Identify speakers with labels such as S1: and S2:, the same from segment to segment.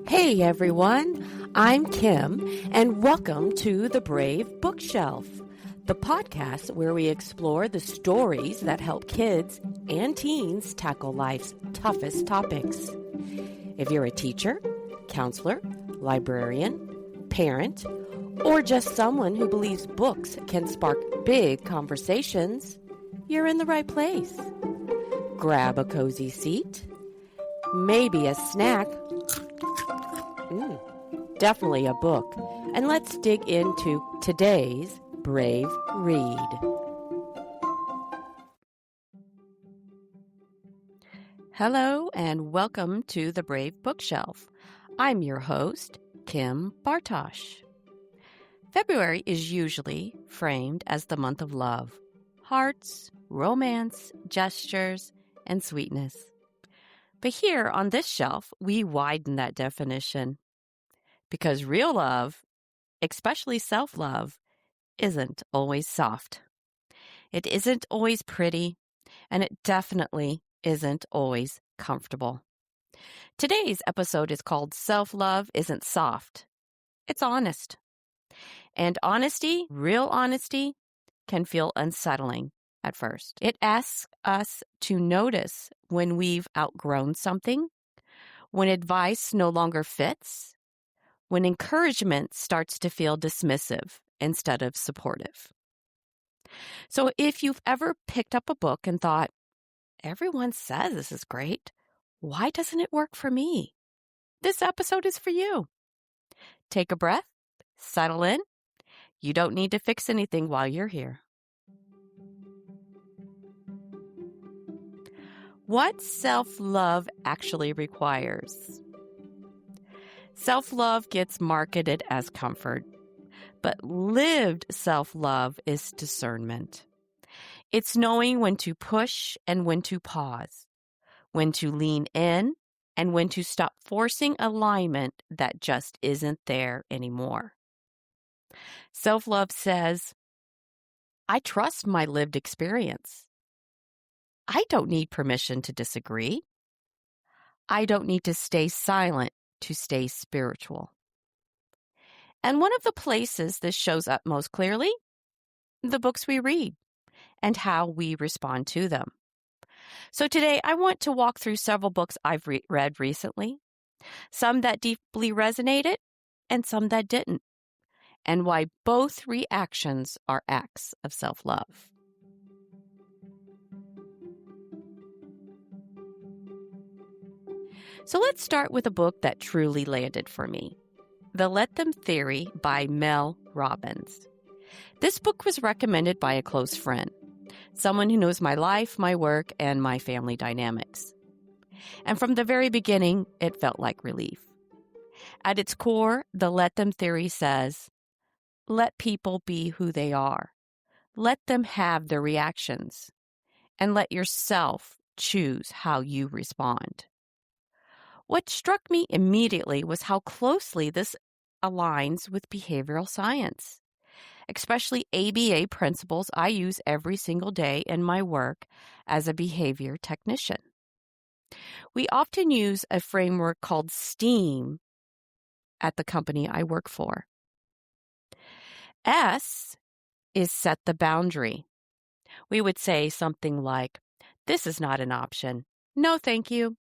S1: Hey everyone, I'm Kim, and welcome to The Brave Bookshelf, the podcast where we explore the stories that help kids and teens tackle life's toughest topics. If you're a teacher, counselor, librarian, parent, or just someone who believes books can spark big conversations, you're in the right place. Grab a cozy seat, maybe a snack, definitely a book, and let's dig into today's Brave Read. Hello and welcome to the Brave Bookshelf. I'm your host, Kim Bartosch. February is usually framed as the month of love, hearts, romance, gestures, and sweetness. But here on this shelf, we widen that definition. Because real love, especially self-love, isn't always soft. It isn't always pretty, and it definitely isn't always comfortable. Today's episode is called Self-Love Isn't Soft. It's honest. And honesty, real honesty, can feel unsettling at first. It asks us to notice when we've outgrown something, when advice no longer fits, when encouragement starts to feel dismissive instead of supportive. So if you've ever picked up a book and thought, everyone says this is great, why doesn't it work for me? This episode is for you. Take a breath, settle in. You don't need to fix anything while you're here. What self-love actually requires? Self-love gets marketed as comfort, but lived self-love is discernment. It's knowing when to push and when to pause, when to lean in and when to stop forcing alignment that just isn't there anymore. Self-love says, I trust my lived experience. I don't need permission to disagree. I don't need to stay silent to stay spiritual. And one of the places this shows up most clearly, the books we read and how we respond to them. So today I want to walk through several books I've read recently, some that deeply resonated and some that didn't, and why both reactions are acts of self-love. So let's start with a book that truly landed for me, The Let Them Theory by Mel Robbins. This book was recommended by a close friend, someone who knows my life, my work, and my family dynamics. And from the very beginning, it felt like relief. At its core, the Let Them Theory says, let people be who they are. Let them have their reactions, and let yourself choose how you respond. What struck me immediately was how closely this aligns with behavioral science, especially ABA principles I use every single day in my work as a behavior technician. We often use a framework called STEAM at the company I work for. S is set the boundary. We would say something like, this is not an option. No, thank you.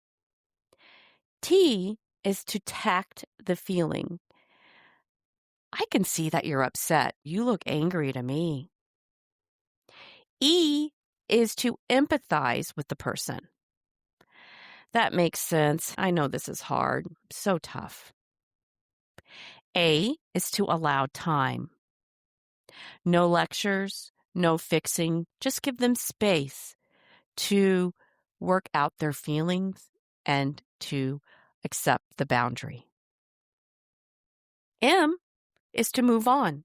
S1: T is to tact the feeling. I can see that you're upset. You look angry to me. E is to empathize with the person. That makes sense. I know this is hard. So tough. A is to allow time. No lectures, no fixing. Just give them space to work out their feelings and to accept the boundary. M is to move on.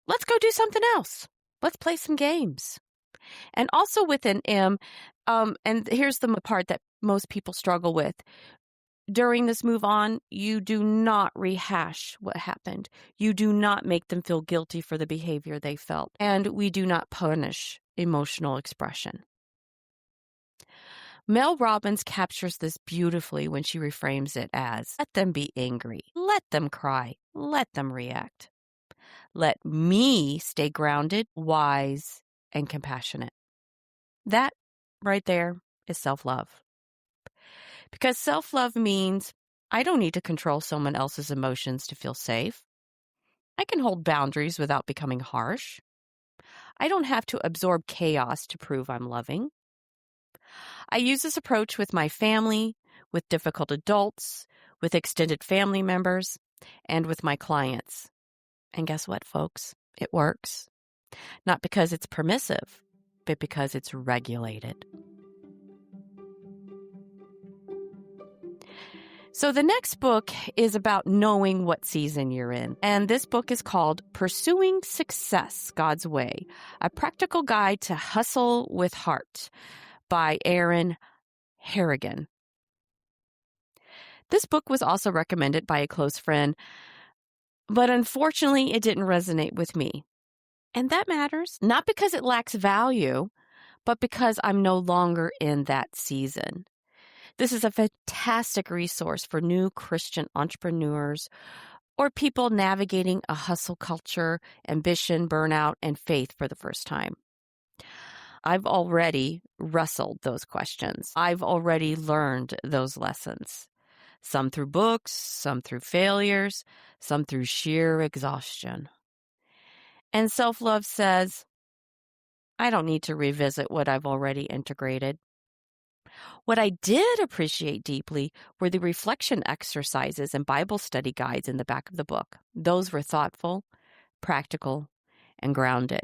S1: Let's go do something else. Let's play some games. And also within M, and here's the part that most people struggle with. During this move on, you do not rehash what happened. You do not make them feel guilty for the behavior they felt. And we do not punish emotional expression. Mel Robbins captures this beautifully when she reframes it as, let them be angry, let them cry, let them react. Let me stay grounded, wise, and compassionate. That right there is self-love. Because self-love means I don't need to control someone else's emotions to feel safe. I can hold boundaries without becoming harsh. I don't have to absorb chaos to prove I'm loving. I use this approach with my family, with difficult adults, with extended family members, and with my clients. And guess what, folks? It works. Not because it's permissive, but because it's regulated. So the next book is about knowing what season you're in. And this book is called Pursuing Success God's Way, a practical guide to hustle with heart by Erin, Harrigan. This book was also recommended by a close friend, but unfortunately it didn't resonate with me. And that matters, not because it lacks value, but because I'm no longer in that season. This is a fantastic resource for new Christian entrepreneurs or people navigating a hustle culture, ambition, burnout, and faith for the first time. I've already wrestled those questions. I've already learned those lessons. Some through books, some through failures, some through sheer exhaustion. And self-love says, I don't need to revisit what I've already integrated. What I did appreciate deeply were the reflection exercises and Bible study guides in the back of the book. Those were thoughtful, practical, and grounded.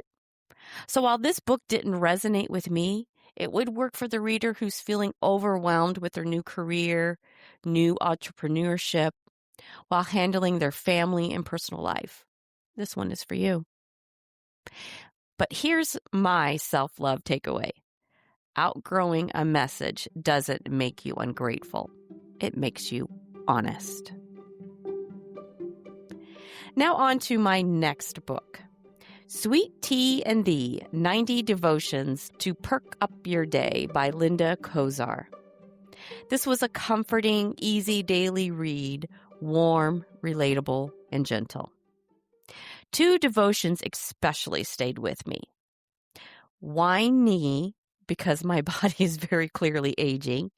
S1: So while this book didn't resonate with me, it would work for the reader who's feeling overwhelmed with their new career, new entrepreneurship, while handling their family and personal life. This one is for you. But here's my self-love takeaway. Outgrowing a message doesn't make you ungrateful. It makes you honest. Now on to my next book, Sweet Tea and Thee, 90 Devotions to Perk Up Your Day by Linda Kozar. This was a comforting, easy daily read, warm, relatable, and gentle. Two devotions especially stayed with me. Wine Knee, because my body is very clearly aging,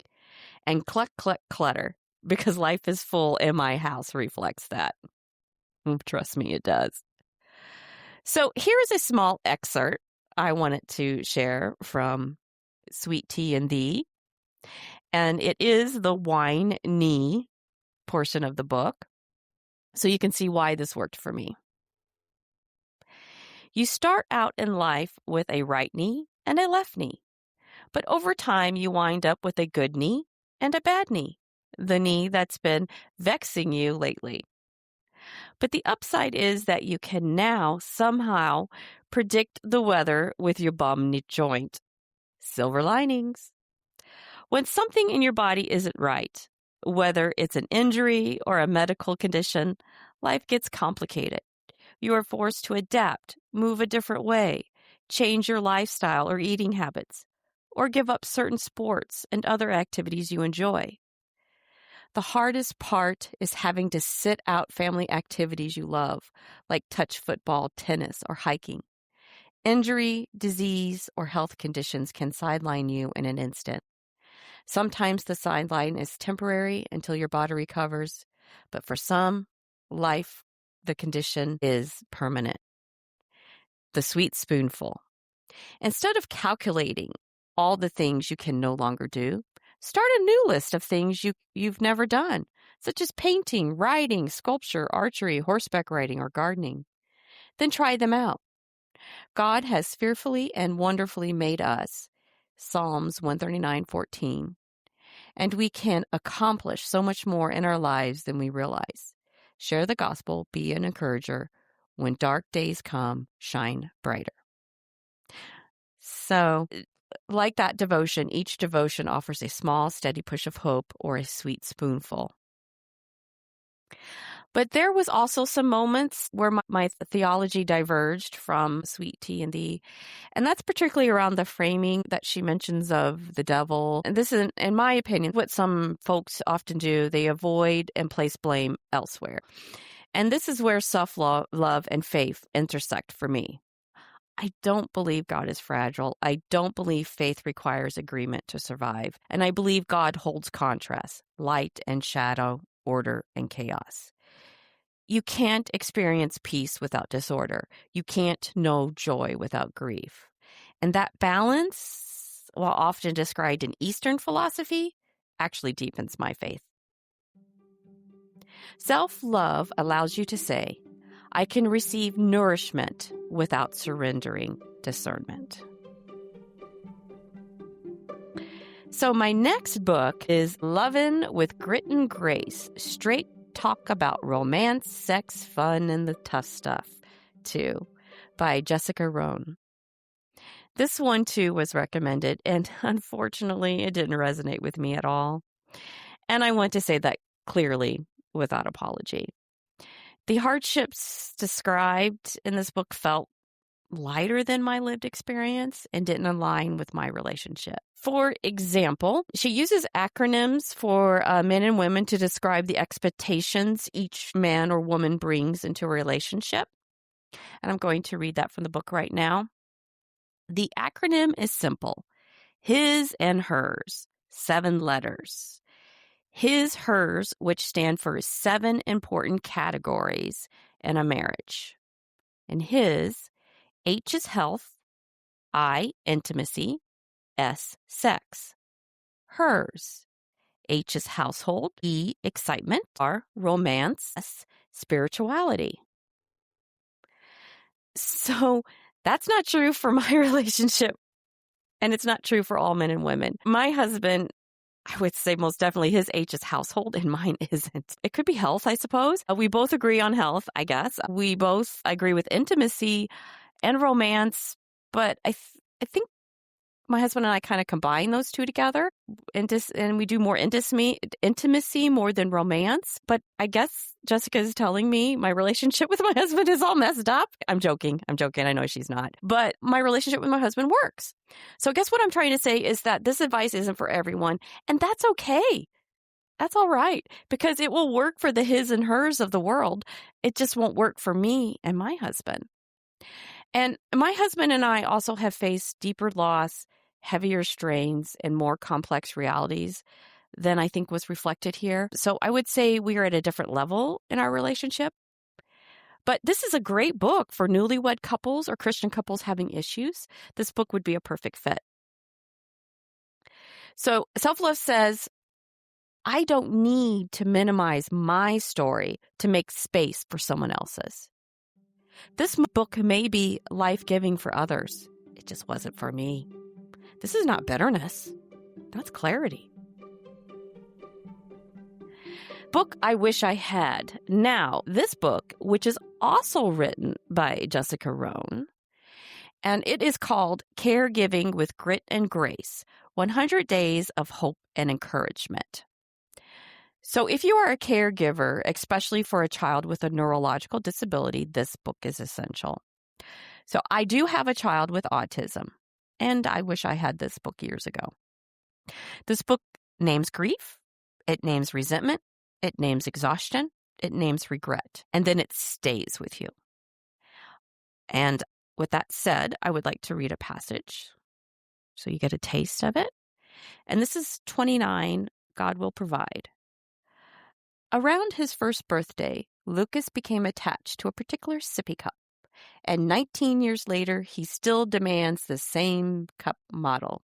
S1: and Cluck Cluck Clutter, because life is full and my house reflects that. Trust me, it does. So here's a small excerpt I wanted to share from Sweet Tea and Thee, and it is the Wine Knee portion of the book, so you can see why this worked for me. You start out in life with a right knee and a left knee. But over time, you wind up with a good knee and a bad knee, the knee that's been vexing you lately. But the upside is that you can now somehow predict the weather with your bum knee joint. Silver linings. When something in your body isn't right, whether it's an injury or a medical condition, life gets complicated. You are forced to adapt, move a different way, change your lifestyle or eating habits, or give up certain sports and other activities you enjoy. The hardest part is having to sit out family activities you love, like touch football, tennis, or hiking. Injury, disease, or health conditions can sideline you in an instant. Sometimes the sideline is temporary until your body recovers, but for some, the condition is permanent. The sweet spoonful. Instead of calculating all the things you can no longer do, start a new list of things you've never done, such as painting, writing, sculpture, archery, horseback riding, or gardening. Then try them out. God has fearfully and wonderfully made us, Psalms 139:14, and we can accomplish so much more in our lives than we realize. Share the gospel, be an encourager. When dark days come, shine brighter. So, like that devotion, each devotion offers a small, steady push of hope or a sweet spoonful. But there was also some moments where my theology diverged from sweet tea and D. And that's particularly around the framing that she mentions of the devil. And this is, in my opinion, what some folks often do. They avoid and place blame elsewhere. And this is where self-love, love, and faith intersect for me. I don't believe God is fragile. I don't believe faith requires agreement to survive. And I believe God holds contrast, light and shadow, order and chaos. You can't experience peace without disorder. You can't know joy without grief. And that balance, while often described in Eastern philosophy, actually deepens my faith. Self-love allows you to say, I can receive nourishment without surrendering discernment. So my next book is Lovin with Grit and Grace, straight talk about romance, sex, fun, and the tough stuff, too, by Jessica Ronne. This one, too, was recommended, and unfortunately, it didn't resonate with me at all. And I want to say that clearly, without apology. The hardships described in this book felt lighter than my lived experience and didn't align with my relationship. For example, she uses acronyms for men and women to describe the expectations each man or woman brings into a relationship. And I'm going to read that from the book right now. The acronym is simple. His and hers, 7 letters. His, hers, which stand for 7 important categories in a marriage. And his, H is health, I, intimacy, S, sex. Hers, H is household, E, excitement, R, romance, S, spirituality. So that's not true for my relationship, and it's not true for all men and women. My husband, I would say most definitely his H is household and mine isn't. It could be health, I suppose. We both agree on health, I guess. We both agree with intimacy and romance, but I think my husband and I kind of combine those two together, and we do more intimacy more than romance. But I guess Jessica is telling me my relationship with my husband is all messed up. I'm joking. I know she's not. But my relationship with my husband works. So I guess what I'm trying to say is that this advice isn't for everyone, and that's okay. That's all right, because it will work for the his and hers of the world. It just won't work for me and my husband. And my husband and I also have faced deeper loss, heavier strains, and more complex realities than I think was reflected here. So I would say we are at a different level in our relationship. But this is a great book for newlywed couples or Christian couples having issues. This book would be a perfect fit. So self-love says, I don't need to minimize my story to make space for someone else's. This book may be life-giving for others. It just wasn't for me. This is not bitterness. That's clarity. Book I wish I had. Now, this book, which is also written by Jessica Ronne, and it is called Caregiving with Grit and Grace, 100 Days of Hope and Encouragement. So if you are a caregiver, especially for a child with a neurological disability, this book is essential. So I do have a child with autism, and I wish I had this book years ago. This book names grief, it names resentment, it names exhaustion, it names regret, and then it stays with you. And with that said, I would like to read a passage so you get a taste of it. And this is 29, God Will Provide. Around his first birthday, Lucas became attached to a particular sippy cup, and 19 years later, he still demands the same cup model.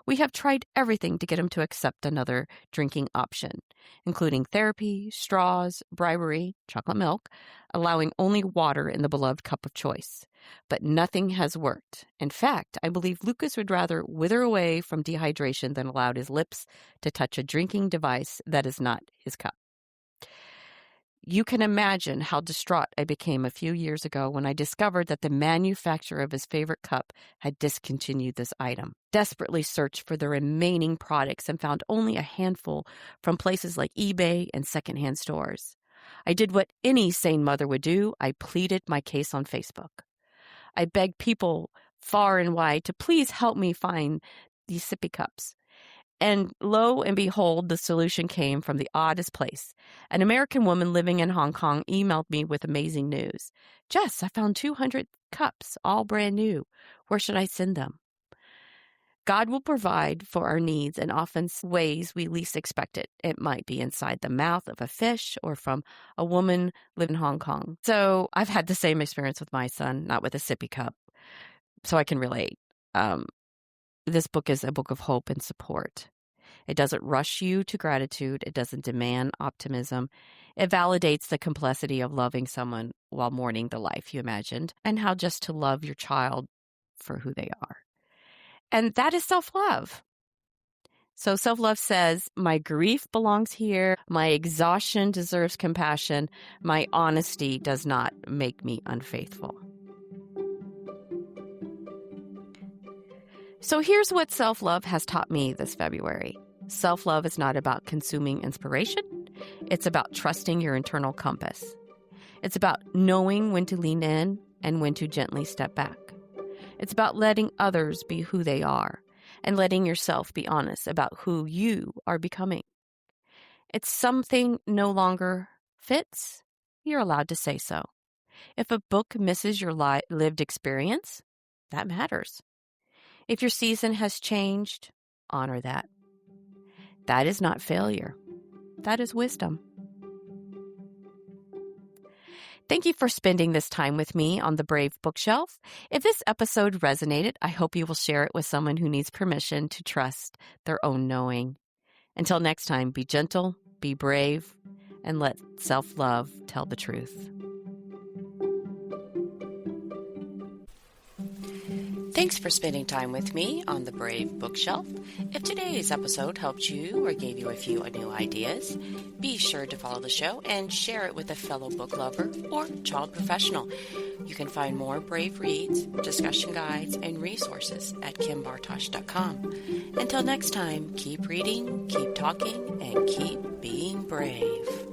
S1: We have tried everything to get him to accept another drinking option, including therapy, straws, bribery, chocolate milk, allowing only water in the beloved cup of choice. But nothing has worked. In fact, I believe Lucas would rather wither away from dehydration than allow his lips to touch a drinking device that is not his cup. You can imagine how distraught I became a few years ago when I discovered that the manufacturer of his favorite cup had discontinued this item. Desperately searched for the remaining products and found only a handful from places like eBay and secondhand stores. I did what any sane mother would do. I pleaded my case on Facebook. I begged people far and wide to please help me find these sippy cups. And lo and behold, the solution came from the oddest place. An American woman living in Hong Kong emailed me with amazing news. Jess, I found 200 cups, all brand new. Where should I send them? God will provide for our needs in often ways we least expect it. It might be inside the mouth of a fish or from a woman living in Hong Kong. So I've had the same experience with my son, not with a sippy cup. So I can relate. This book is a book of hope and support. It doesn't rush you to gratitude. It doesn't demand optimism. It validates the complexity of loving someone while mourning the life you imagined and how just to love your child for who they are. And that is self-love. So self-love says, my grief belongs here. My exhaustion deserves compassion. My honesty does not make me unfaithful. So here's what self-love has taught me this February. Self-love is not about consuming inspiration. It's about trusting your internal compass. It's about knowing when to lean in and when to gently step back. It's about letting others be who they are and letting yourself be honest about who you are becoming. If something no longer fits, you're allowed to say so. If a book misses your lived experience, that matters. If your season has changed, honor that. That is not failure. That is wisdom. Thank you for spending this time with me on the Brave Bookshelf. If this episode resonated, I hope you will share it with someone who needs permission to trust their own knowing. Until next time, be gentle, be brave, and let self-love tell the truth. Thanks for spending time with me on the Brave Bookshelf. If today's episode helped you or gave you a few new ideas, be sure to follow the show and share it with a fellow book lover or child professional. You can find more Brave reads, discussion guides, and resources at kimbartosh.com. Until next time, keep reading, keep talking, and keep being brave.